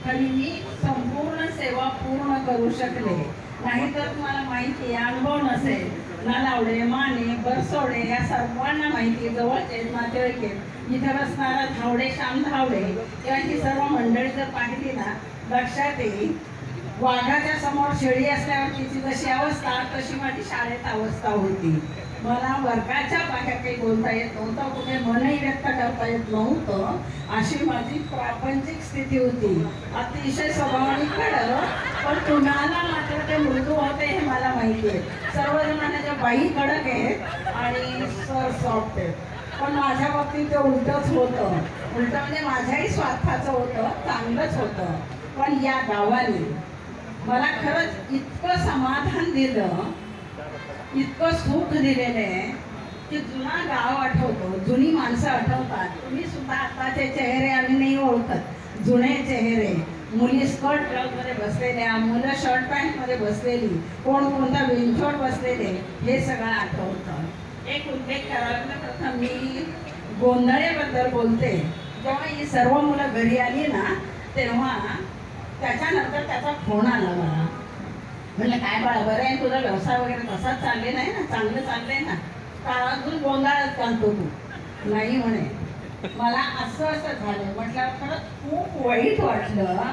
तरी मी संपूर्ण सेवा पूर्ण करू शकले. नाहीतर तुम्हाला माहिती आहे, अनुभव नसेल. नालावडे, माने, बरसवडे या सर्वांना माहिती, जवळचे नातेवाईक इथे बसणारा धावडे, श्याम धावडे किंवा ही सर्व मंडळी जर पाहिली ना, लक्षात येईल वाघाच्या समोर शेळी असल्यावर तिची जशी अवस्था तशी माझी शाळेत अवस्था होती. मला वर्गाच्या बाहेर काही बोलता येत नव्हतं, कुठे मनही व्यक्त करता येत नव्हतं, अशी माझी प्रापंचिक स्थिती होती. अतिशय स्वभावाने कडक, पण तुम्हाला मात्र ते मृदू होते हे मला माहिती आहे. सर्वजणांच्या बाई कडक आहेत आणि सर सॉफ्ट आहेत, पण माझ्या बाबतीत ते उलटच होतं. उलट म्हणजे माझ्याही स्वार्थाचं होतं, चांगलंच होतं. पण या गावाने मला खरंच इतकं समाधान दिलं, इतकं सुख दिलेलं आहे की जुना गाव आठवतो, जुनी माणसं आठवतात. तुम्ही सुद्धा आताचे चेहरे आम्ही नाही ओळखत, जुने चेहरे. मुली स्कर्ट ब्लाऊजमध्ये बसलेल्या, मुलं शर्ट पॅन्टमध्ये बसलेली, कोण कोणता बेंचवर बसलेले, हे सगळं आठवतं. एक उल्लेख करायला प्रथम मी गोंधळेबद्दल बोलते. जेव्हा ही सर्व मुलं घरी आली ना, तेव्हा त्याच्यानंतर त्याचा फोन आला मला. म्हटलं काय बाळा, बरं आहे, तुझा व्यवसाय वगैरे तसाच चालले नाही ना, चांगलं चाललंय ना, का अजून गोंधळात चालतो तू? नाही म्हणे. मला असं झालं. म्हटलं खरंच खूप वाईट वाटलं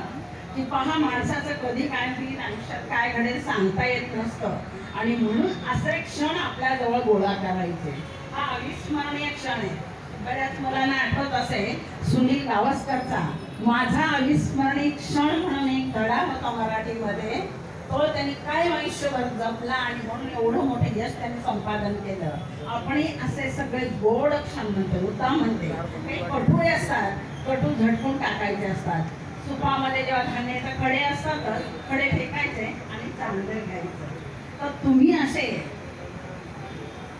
की पहा, माणसाचं कधी काय होईल, आयुष्यात काय घडेल सांगता येत नसतं. आणि म्हणून असे क्षण आपल्याजवळ गोळा करायचे. हा अविस्मरणीय क्षण आहे. बऱ्याच मुलांना आठवत असेल सुनील गावस्करचा माझा अविस्मरणीय क्षण म्हणून एक धडा होता मराठीमध्ये. तो त्यांनी काय आयुष्यभर जपला आणि म्हणून एवढं मोठं यश त्यांनी संपादन केलं. आपणही असे सगळे गोड क्षण म्हणतो, उता म्हणते. काही कटू असतात, कटू झटकून टाकायचे असतात. सुपामध्ये जेव्हा धान्याचे खडे असतातच, खडे फेकायचे आणि चांगलं घ्यायचं. तर तुम्ही असे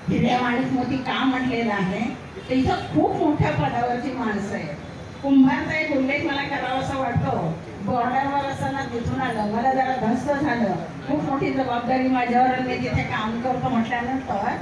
हिरव्या माणिक मोती का म्हटलेलं आहे, ते इथं खूप मोठ्या पदावरची माणसं आहेत. कुंभारचा एक उल्लेख मला करावासा वाटतो. बॉर्डरवर असताना तिथून आलं, मला जरा धस्त झालं. खूप मोठी जबाबदारी माझ्यावर, मी तिथे काम करतो म्हटल्यानंतर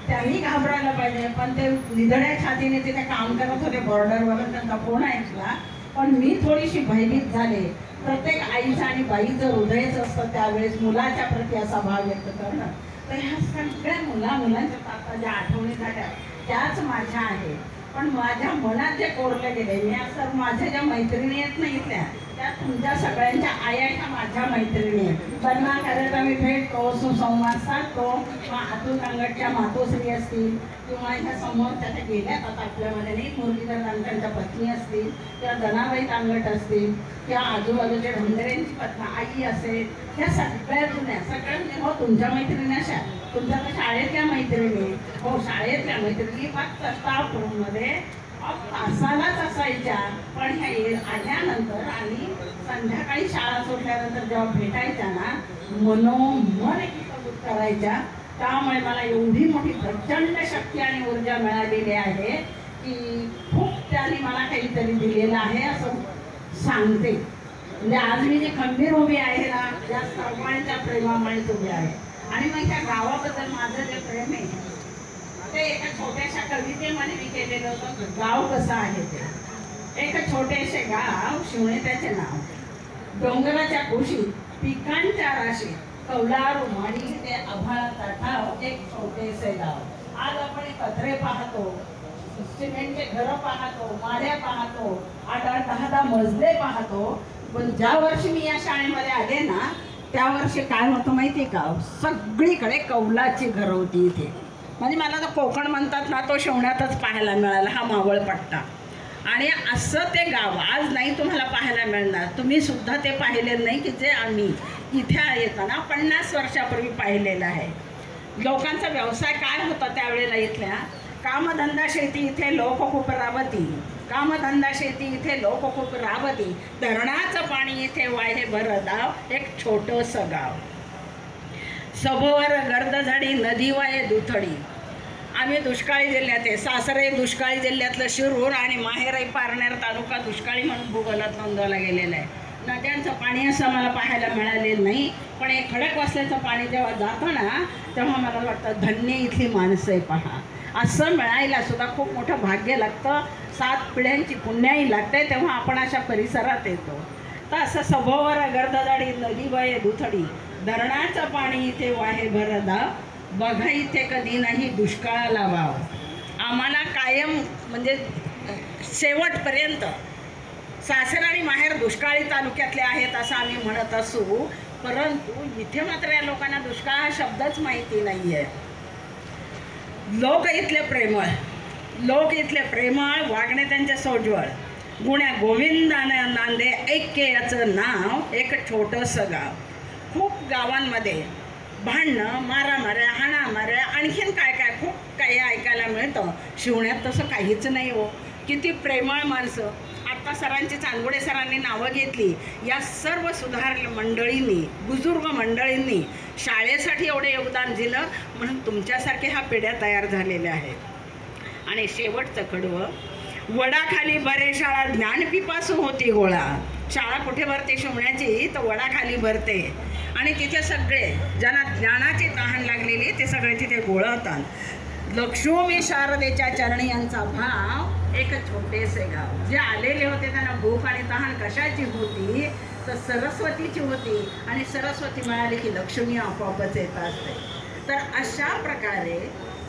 त्यांनी घाबरायला पाहिजे, पण ते निधड्या छातीने तिथे काम करत होते बॉर्डरवर. त्यांचा फोन ऐकला, पण मी थोडीशी भयभीत झाले. प्रत्येक आईचं आणि बाईचं हृदयच असतं त्यावेळेस मुलाच्या प्रती असा भाव व्यक्त करणं. तर ह्या सगळ्या मुलांच्या आता ज्या आठवणी झाल्या त्याच माझ्या आहेत. पण माझ्या मनात जे कोरले गेले, मी असं माझ्या ज्या मैत्रिणी आहेत ना इथल्या, त्या तुमच्या सगळ्यांच्या आया ह्या माझ्या मैत्रिणी आहेत. त्यांना खरंच आम्ही भेटतो, सुसंवाद साधतो. हातून अंगडच्या मातोश्री असतील किंवा ह्या समोर त्याच्या गेल्यात आता आपल्यामध्ये नाही, मुरलीधर नानकांच्या पत्नी असतील किंवा जनाबाई तांगट असतील किंवा आजूबाजूच्या ढंढेऱ्यांची पत्नी आई असेल, ह्या सगळ्या जुन्या सगळ्या हो तुमच्या मैत्रिणी अशा, तुमच्या तर शाळेतल्या मैत्रिणी, हो शाळेतल्या मैत्रिणी फक्त स्टाफ रूममध्ये तासालाच असायच्या. पण ह्या आल्यानंतर आणि संध्याकाळी शाळा सुटल्यानंतर जेव्हा भेटायच्या ना, मनोमन एकीकृत करायच्या. त्यामुळे मला एवढी मोठी प्रचंड शक्ती आणि ऊर्जा मिळालेली आहे की खूप त्यांनी मला काहीतरी दिलेलं आहे असं सांगते. म्हणजे आज मी जे खंबीर उभी आहे ना, त्या सर्वांच्या प्रेमामुळेच उभी आहे. आणि मग त्या गावाबद्दल माझं जे प्रेम आहे ते एका छोट्याशा कवितेमध्ये मी केलेलं होतं. गाव कसं आहे ते, एक छोटेसे गाव शिवणे त्याचे नाव, डोंगराच्या कुशीत पिकांच्या राशीत, कौलारू माडी ते आभाळाचा ठाव, एक छोटेसे गाव. आज आपण पत्रे पाहतो, सिमेंटचे घरं पाहतो, माड्या पाहतो, 8-8, 10-10 मजले पाहतो. पण ज्या वर्षी मी या शाळेमध्ये आले ना, त्या वर्षी काय होतं माहिती का, सगळीकडे कौलाची घरं होती इथे. म्हणजे मला तर कोकण म्हणतात ना, तो शिवण्यातच पाहायला मिळाला हा मावळ पट्टा. आणि असं ते गाव आज नाही तुम्हाला पाहायला मिळणार. तुम्ही सुद्धा ते पाहिलेलं नाही की जे आम्ही इथे येताना 50 वर्षापूर्वी पाहिलेलं आहे. लोकांचा व्यवसाय काय होता त्यावेळेला इथल्या, कामधंदा शेती इथे लोक खूप राबती, कामधंदा शेती इथे लोक खूप राबती, धरणाचं पाणी इथे वाहे भरत दाव, एक छोटंसं गाव. सभोवर गर्द झाडी नदी वाये दुथडी. आम्ही दुष्काळी जिल्ह्यात आहे. सासरे दुष्काळी जिल्ह्यातलं शिरूर आणि माहेराई पारनेर तालुका दुष्काळी म्हणून भूगोलात नोंदवला गेलेला आहे. नद्यांचं पाणी असं मला पाहायला मिळालेलं नाही, पण एक खडकवासल्याचं पाणी जेव्हा जातं ना, तेव्हा मला वाटतं धन्य इथली माणसं आहे पहा. असं मिळायला सुद्धा खूप मोठं भाग्य लागतं, 7 पिढ्यांची पुण्याई लागते, तेव्हा आपण अशा परिसरात येतो. तास सभोवर गर्ददाडी नदी वाये दुथडी धरणाचं पाणी इथे वाहे भरदा बघा इथे कधी नाही दुष्काळाला वाव. आम्हाला कायम म्हणजे शेवटपर्यंत सासर आणि माहेर दुष्काळी तालुक्यातले आहेत असं आम्ही म्हणत असू, परंतु इथे मात्र या लोकांना दुष्काळ हा शब्दच माहिती नाही आहे. लोक इथले प्रेमळ वागणे त्यांचे सोज्वळ गुण्या गोविंदानं नांदे ऐक्य याचं नाव एक छोटंसं गाव. खूप गावांमध्ये भांडणं मारामाऱ्या हाणामाऱ्या आणखीन काय काय खूप काही ऐकायला मिळतं. शिवण्यात तसं काहीच नाही हो. किती प्रेमळ माणसं. आत्ता सरांची चांदगुडे सरांनी नावं घेतली. या सर्व सुधार मंडळींनी बुजुर्ग मंडळींनी शाळेसाठी एवढे योगदान दिलं म्हणून तुमच्यासारखे ह्या पिढ्या तयार झालेल्या आहेत. आणि शेवटचं कडवं वडाखाली बरे शाळा ज्ञानपिपासू होती गोळा. शाळा कुठे भरते शिवण्याची तर वडाखाली भरते आणि तिथे सगळे ज्यांना ज्ञानाची तहान लागलेली ते सगळे तिथे गोळवतात. लक्ष्मी शारदेच्या चरणी यांचा भाव एक छोटेसे गाव. जे आलेले होते त्यांना भूक आणि तहान कशाची होती तर सरस्वतीची होती आणि सरस्वती मिळाली की लक्ष्मी आपोआपच येत असते. तर अशा प्रकारे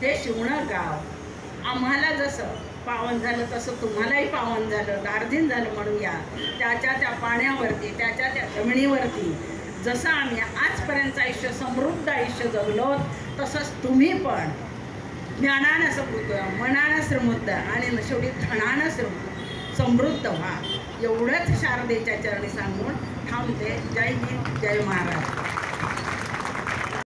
ते शिवणं गाव आम्हाला जसं पावन झालं तसं तुम्हालाही पावन झालं, दार्जिन झालं म्हणूया. त्या पाण्यावरती त्या जमिनीवरती जसं आम्ही आजपर्यंत आयुष्य समृद्ध आयुष्य जगलो तसंच तुम्ही पण ज्ञानानं समृद्ध, मनानं समृद्ध आणि शेवटी धनानं समृद्ध व्हा. एवढंच शारदेच्या चरणी सांगून थांबते. जय हिंद, जय महाराष्ट्र.